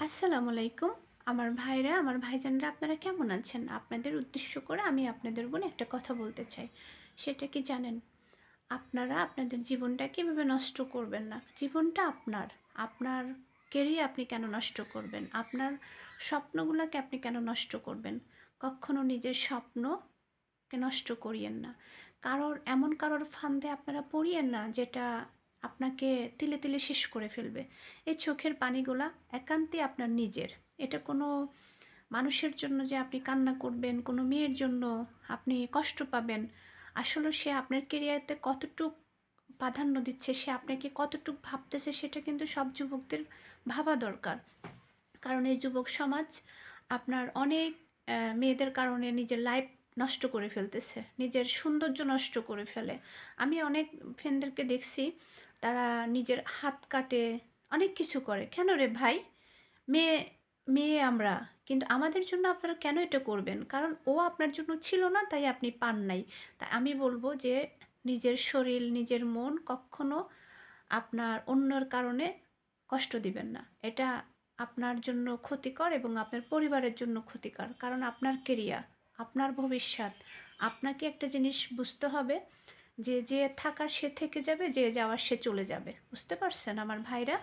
আসসালামু আলাইকুম। আমার ভাইরা, আমার ভাইজানরা আপনারা কেমন আছেন? আপনাদের উদ্দেশ্য করে আমি আপনাদের বোন একটা কথা বলতে চাই। সেটা কি জানেন? আপনারা আপনাদের জীবনটাকে এভাবে নষ্ট করবেন না। জীবনটা আপনার। আপনার কেরিয়ার আপনি কেন নষ্ট করবেন? আপনার স্বপ্নগুলাকে আপনি কেন নষ্ট করবেন? কক্ষনো নিজের স্বপ্নকে নষ্ট করিয়েন না। এমন কারোর ফাঁদে আপনারা পড়িয়েন না যেটা আপনাকে তিলে তিলে শেষ করে ফেলবে। এই চোখের পানিগুলা একান্তই আপনার নিজের। এটা কোনো মানুষের জন্য যে আপনি কান্না করবেন, কোনো মেয়ের জন্য আপনি কষ্ট পাবেন, আসলে সে আপনার কেরিয়ারতে কতটুক প্রাধান্য দিচ্ছে, সে আপনাকে কতটুক ভাবতেছে সেটা কিন্তু সব যুবকদের ভাবা দরকার। কারণ এই যুবক সমাজ আপনার অনেক মেয়েদের কারণে নিজের লাইফ নষ্ট করে ফেলতেছে, নিজের সৌন্দর্য নষ্ট করে ফেলে। আমি অনেক ফ্রেন্ডদেরকে দেখছি, তারা নিজের হাত কাটে, অনেক কিছু করে। কেন রে ভাই? মেয়ে মেয়ে আমরা, কিন্তু আমাদের জন্য আপনারা কেন এটা করবেন? কারণ ও আপনার জন্য ছিল না, তাই আপনি পান নাই। তাই আমি বলব যে নিজের শরীর, নিজের মন কক্ষনো আপনার অন্যের কারণে কষ্ট দিবেন না। এটা আপনার জন্য ক্ষতিকর এবং আপনার পরিবারের জন্য ক্ষতিকর। কারণ আপনার কেরিয়ার, আপনার ভবিষ্যৎ। আপনাকে একটা জিনিস বুঝতে হবে যে, যে থাকার সে থেকে যাবে, যে যাওয়ার সে চলে যাবে। বুঝতে পারছেন আমার ভাইরা?